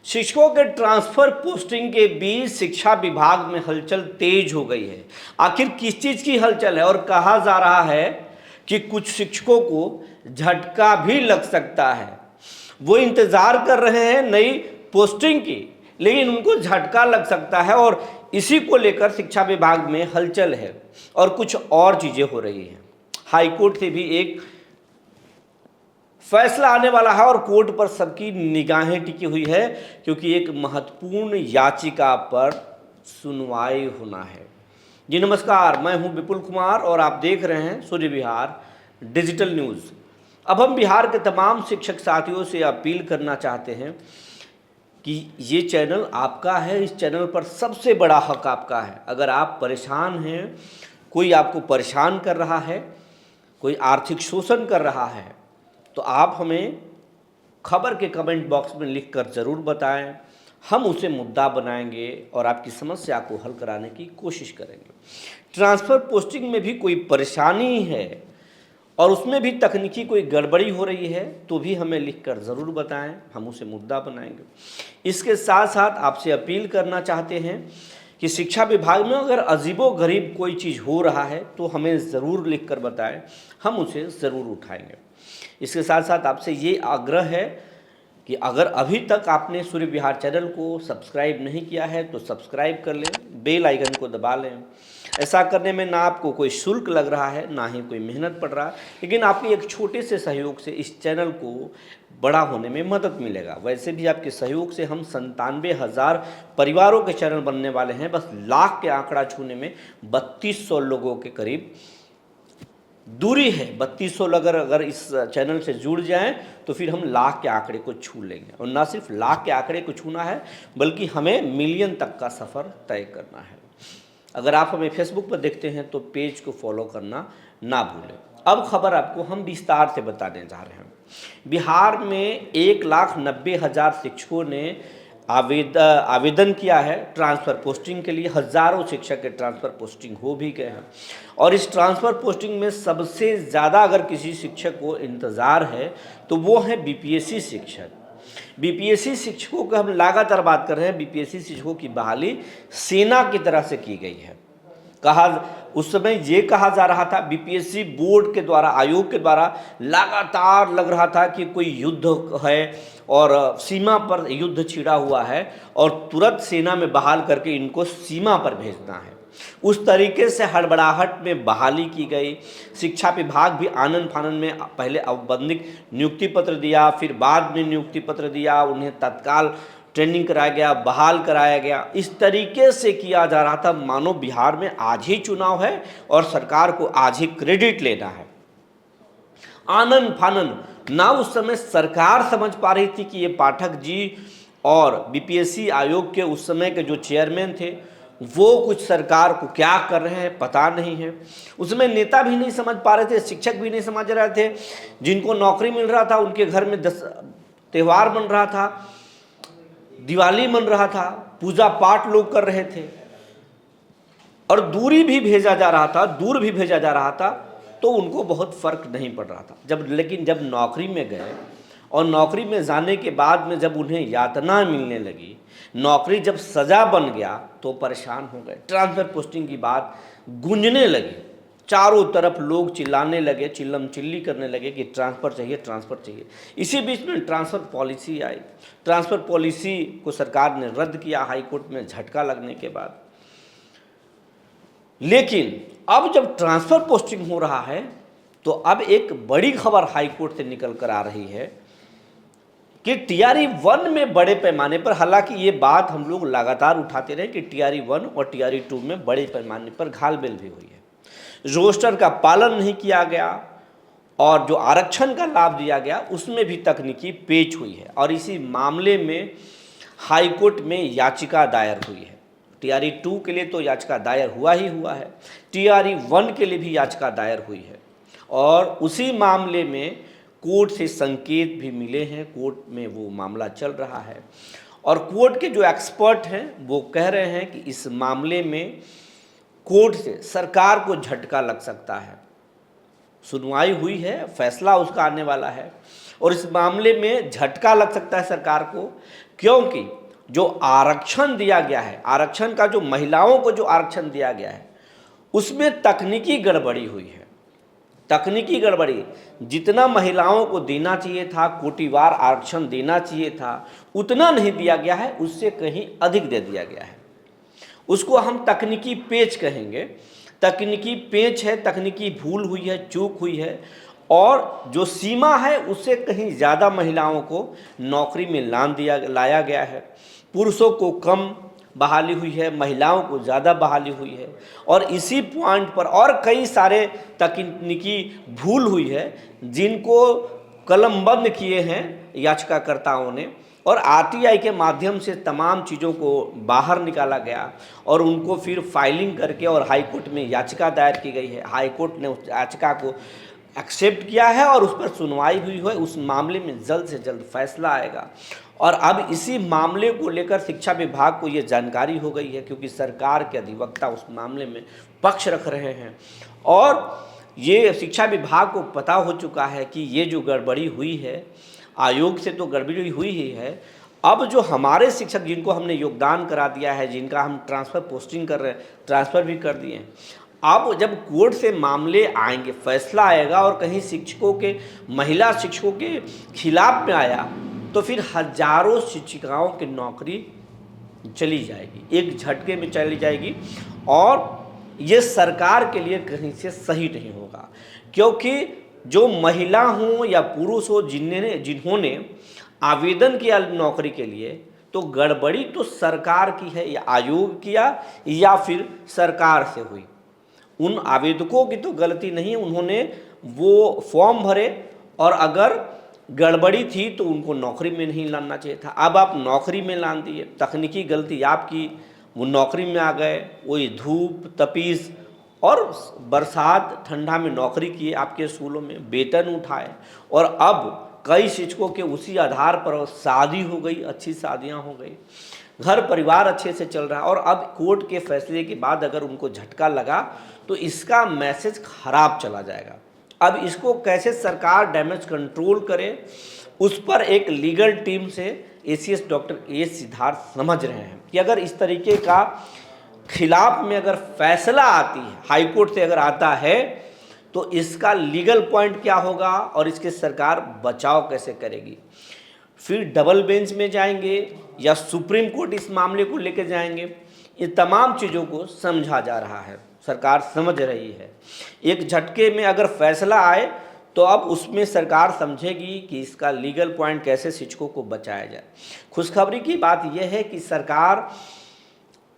शिक्षकों के transfer posting के बीच शिक्षा विभाग में हलचल तेज हो गई है। आखिर किस चीज की हलचल है? और कहा जा रहा है कि कुछ शिक्षकों को झटका भी लग सकता है। वो इंतजार कर रहे हैं नई पोस्टिंग की, लेकिन उनको झटका लग सकता है और इसी को लेकर शिक्षा विभाग में हलचल है और कुछ और चीजें हो रही हैं। हाईकोर्ट से भी एक फैसला आने वाला है और कोर्ट पर सबकी निगाहें टिकी हुई है, क्योंकि एक महत्वपूर्ण याचिका पर सुनवाई होना है। जी नमस्कार, मैं हूं विपुल कुमार और आप देख रहे हैं सूर्य विहार डिजिटल न्यूज़। अब हम बिहार के तमाम शिक्षक साथियों से अपील करना चाहते हैं कि ये चैनल आपका है, इस चैनल पर सबसे बड़ा हक आपका है। अगर आप परेशान हैं, कोई आपको परेशान कर रहा है, कोई आर्थिक शोषण कर रहा है, तो आप हमें खबर के कमेंट बॉक्स में लिखकर ज़रूर बताएं। हम उसे मुद्दा बनाएंगे और आपकी समस्या को हल कराने की कोशिश करेंगे। ट्रांसफ़र पोस्टिंग में भी कोई परेशानी है और उसमें भी तकनीकी कोई गड़बड़ी हो रही है तो भी हमें लिखकर ज़रूर बताएं, हम उसे मुद्दा बनाएंगे। इसके साथ साथ आपसे अपील करना चाहते हैं कि शिक्षा विभाग में अगर अजीबोगरीब कोई चीज़ हो रहा है तो हमें ज़रूर लिखकर बताएं, हम उसे ज़रूर उठाएंगे। इसके साथ साथ आपसे ये आग्रह है कि अगर अभी तक आपने सूर्य विहार चैनल को सब्सक्राइब नहीं किया है तो सब्सक्राइब कर लें, बेल आइकन को दबा लें। ऐसा करने में ना आपको कोई शुल्क लग रहा है, ना ही कोई मेहनत पड़ रहा है, लेकिन आपके एक छोटे से सहयोग से इस चैनल को बड़ा होने में मदद मिलेगा। वैसे भी आपके सहयोग से हम 97,000 परिवारों के चैनल बनने वाले हैं। बस लाख के आंकड़ा छूने में 3200 लोगों के करीब दूरी है। 3200 अगर इस चैनल से जुड़ जाएं तो फिर हम लाख के आंकड़े को छू लेंगे। और ना सिर्फ लाख के आंकड़े को छूना है, बल्कि हमें मिलियन तक का सफ़र तय करना है। अगर आप हमें फेसबुक पर देखते हैं तो पेज को फॉलो करना ना भूलें। अब खबर आपको हम विस्तार से बताने जा रहे हैं। बिहार में 1,90,000 शिक्षकों ने आवेदन किया है ट्रांसफ़र पोस्टिंग के लिए। हज़ारों शिक्षक के ट्रांसफ़र पोस्टिंग हो भी गए हैं और इस ट्रांसफ़र पोस्टिंग में सबसे ज़्यादा अगर किसी शिक्षक को इंतज़ार है तो वो है बीपीएससी शिक्षक। बीपीएससी शिक्षकों की हम लगातार बात कर रहे हैं। बीपीएससी शिक्षकों की बहाली सेना की तरह से की गई है। उस समय ये कहा जा रहा था, बीपीएससी बोर्ड के द्वारा, आयोग के द्वारा लगातार लग रहा था कि कोई युद्ध है और सीमा पर युद्ध छिड़ा हुआ है और तुरंत सेना में बहाल करके इनको सीमा पर भेजना है। उस तरीके से हड़बड़ाहट में बहाली की गई। शिक्षा विभाग भी आनन फानन में पहले औपबंधिक नियुक्ति पत्र दिया, फिर बाद में नियुक्ति पत्र दिया, उन्हें तत्काल ट्रेनिंग कराया गया, बहाल कराया गया। इस तरीके से किया जा रहा था मानो बिहार में आज ही चुनाव है और सरकार को आज ही क्रेडिट लेना है। आनन फानन ना उस समय सरकार समझ पा रही थी कि ये पाठक जी और बीपीएससी आयोग के उस समय के जो चेयरमैन थे वो कुछ सरकार को क्या कर रहे हैं पता नहीं है। उसमें नेता भी नहीं समझ पा रहे थे, शिक्षक भी नहीं समझ रहे थे। जिनको नौकरी मिल रहा था उनके घर में त्यौहार बन रहा था, दिवाली मन रहा था, पूजा पाठ लोग कर रहे थे और दूर भी भेजा जा रहा था तो उनको बहुत फर्क नहीं पड़ रहा था। लेकिन जब नौकरी में गए और नौकरी में जाने के बाद में जब उन्हें यातना मिलने लगी, नौकरी जब सजा बन गया तो परेशान हो गए। ट्रांसफ़र पोस्टिंग की बात गूंजने लगी, चारों तरफ लोग चिल्लाने लगे, चिल्लम चिल्ली करने लगे कि ट्रांसफ़र चाहिए, ट्रांसफ़र चाहिए। इसी बीच में ट्रांसफ़र पॉलिसी आई। ट्रांसफ़र पॉलिसी को सरकार ने रद्द किया हाईकोर्ट में झटका लगने के बाद। लेकिन अब जब ट्रांसफ़र पोस्टिंग हो रहा है तो अब एक बड़ी खबर हाईकोर्ट से निकल कर आ रही है कि टीआरई 1 में बड़े पैमाने पर, हालांकि ये बात हम लोग लगातार उठाते रहे कि टीआरई 1 और टीआरई 2 में बड़े पैमाने पर घालमेल भी हुई है, रोस्टर का पालन नहीं किया गया और जो आरक्षण का लाभ दिया गया उसमें भी तकनीकी पेच हुई है। और इसी मामले में हाईकोर्ट में याचिका दायर हुई है। टीआरई 2 के लिए तो याचिका दायर हुआ है, टीआरई 1 के लिए भी याचिका दायर हुई है और उसी मामले में कोर्ट से संकेत भी मिले हैं। कोर्ट में वो मामला चल रहा है और कोर्ट के जो एक्सपर्ट हैं वो कह रहे हैं कि इस मामले में कोर्ट से सरकार को झटका लग सकता है। सुनवाई हुई है, फैसला उसका आने वाला है और इस मामले में झटका लग सकता है सरकार को, क्योंकि जो आरक्षण दिया गया है, आरक्षण का जो महिलाओं को जो आरक्षण दिया गया है उसमें तकनीकी गड़बड़ी हुई है। तकनीकी गड़बड़ी, जितना महिलाओं को देना चाहिए था, कोटिवार आरक्षण देना चाहिए था, उतना नहीं दिया गया है, उससे कहीं अधिक दे दिया गया है। उसको हम तकनीकी पेच कहेंगे। तकनीकी पेच है, तकनीकी भूल हुई है, चूक हुई है, और जो सीमा है उससे कहीं ज़्यादा महिलाओं को नौकरी में लाया गया है। पुरुषों को कम बहाली हुई है, महिलाओं को ज़्यादा बहाली हुई है, और इसी पॉइंट पर और कई सारे तकनीकी भूल हुई है जिनको कलमबंद किए हैं याचिकाकर्ताओं ने, और आरटीआई के माध्यम से तमाम चीज़ों को बाहर निकाला गया और उनको फिर फाइलिंग करके और हाई कोर्ट में याचिका दायर की गई है। हाई कोर्ट ने उस याचिका को एक्सेप्ट किया है और उस पर सुनवाई हुई है। उस मामले में जल्द से जल्द फैसला आएगा, और अब इसी मामले को लेकर शिक्षा विभाग को ये जानकारी हो गई है, क्योंकि सरकार के अधिवक्ता उस मामले में पक्ष रख रहे हैं, और ये शिक्षा विभाग को पता हो चुका है कि ये जो गड़बड़ी हुई है, आयोग से तो गड़बड़ी हुई ही है। अब जो हमारे शिक्षक जिनको हमने योगदान करा दिया है, जिनका हम ट्रांसफ़र पोस्टिंग कर रहे हैं, ट्रांसफ़र भी कर दिए हैं, अब जब कोर्ट से मामले आएंगे, फैसला आएगा और कहीं शिक्षकों के, महिला शिक्षकों के खिलाफ में आया, तो फिर हजारों शिक्षिकाओं की नौकरी चली जाएगी, एक झटके में चली जाएगी, और ये सरकार के लिए कहीं से सही नहीं होगा। क्योंकि जो महिला हो या पुरुष हो, जिन्होंने आवेदन किया नौकरी के लिए, तो गड़बड़ी तो सरकार की है, या आयोग किया या फिर सरकार से हुई। उन आवेदकों की तो गलती नहीं, उन्होंने वो फॉर्म भरे और अगर गड़बड़ी थी तो उनको नौकरी में नहीं लाना चाहिए था। अब आप नौकरी में लान दिए, तकनीकी गलती आपकी, वो नौकरी में आ गए, वही धूप तपीस और बरसात ठंडा में नौकरी किए, आपके स्कूलों में वेतन उठाए, और अब कई शिक्षकों के उसी आधार पर शादी हो गई, अच्छी शादियां हो गई, घर परिवार अच्छे से चल रहा है, और अब कोर्ट के फैसले के बाद अगर उनको झटका लगा तो इसका मैसेज खराब चला जाएगा। अब इसको कैसे सरकार डैमेज कंट्रोल करे, उस पर एक लीगल टीम से एसीएस डॉक्टर एस सिद्धार्थ समझ रहे हैं कि अगर इस तरीके का खिलाफ में अगर फैसला आती है, हाई कोर्ट से अगर आता है, तो इसका लीगल पॉइंट क्या होगा और इसके सरकार बचाव कैसे करेगी। फिर डबल बेंच में जाएंगे या सुप्रीम कोर्ट इस मामले को लेकर जाएंगे, ये तमाम चीज़ों को समझा जा रहा है, सरकार समझ रही है। एक झटके में अगर फैसला आए तो अब उसमें सरकार समझेगी कि इसका लीगल पॉइंट कैसे शिक्षकों को बचाया जाए। खुशखबरी की बात यह है कि सरकार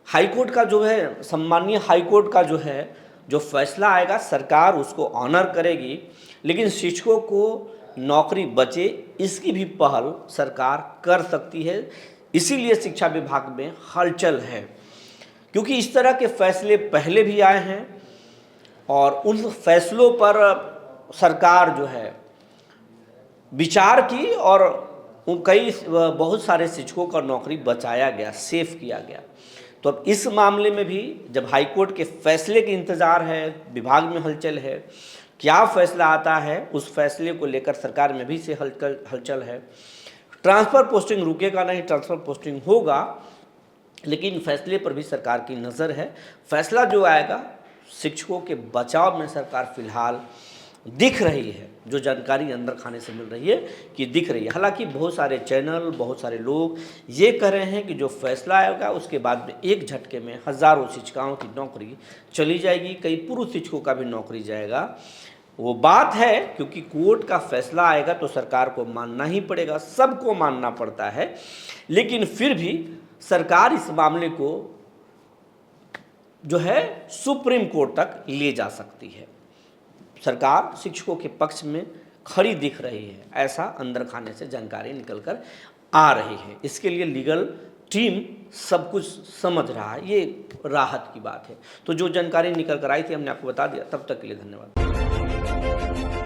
हाईकोर्ट का जो है, सम्मानीय हाईकोर्ट का जो है, जो फैसला आएगा सरकार उसको ऑनर करेगी, लेकिन शिक्षकों को नौकरी बचे इसकी भी पहल सरकार कर सकती है। इसीलिए शिक्षा विभाग में हलचल है, क्योंकि इस तरह के फैसले पहले भी आए हैं और उन फैसलों पर सरकार जो है विचार की और बहुत सारे शिक्षकों का नौकरी बचाया गया, सेफ किया गया। तो अब इस मामले में भी जब हाईकोर्ट के फैसले के इंतज़ार है, विभाग में हलचल है, क्या फैसला आता है उस फैसले को लेकर सरकार में भी से हलचल है। ट्रांसफ़र पोस्टिंग रुकेगा नहीं, ट्रांसफ़र पोस्टिंग होगा, लेकिन फैसले पर भी सरकार की नज़र है। फैसला जो आएगा शिक्षकों के बचाव में सरकार फिलहाल दिख रही है, जो जानकारी अंदर खाने से मिल रही है कि दिख रही है। हालांकि बहुत सारे चैनल, बहुत सारे लोग ये कह रहे हैं कि जो फैसला आएगा उसके बाद में एक झटके में हज़ारों शिक्षिकाओं की नौकरी चली जाएगी, कई पुरुष शिक्षकों का भी नौकरी जाएगा। वो बात है, क्योंकि कोर्ट का फैसला आएगा तो सरकार को मानना ही पड़ेगा, सबको मानना पड़ता है, लेकिन फिर भी सरकार इस मामले को जो है सुप्रीम कोर्ट तक ले जा सकती है। सरकार शिक्षकों के पक्ष में खड़ी दिख रही है, ऐसा अंदर खाने से जानकारी निकल कर आ रही है। इसके लिए लीगल टीम सब कुछ समझ रहा है, ये राहत की बात है। तो जो जानकारी निकल कर आई थी हमने आपको बता दिया। तब तक के लिए धन्यवाद।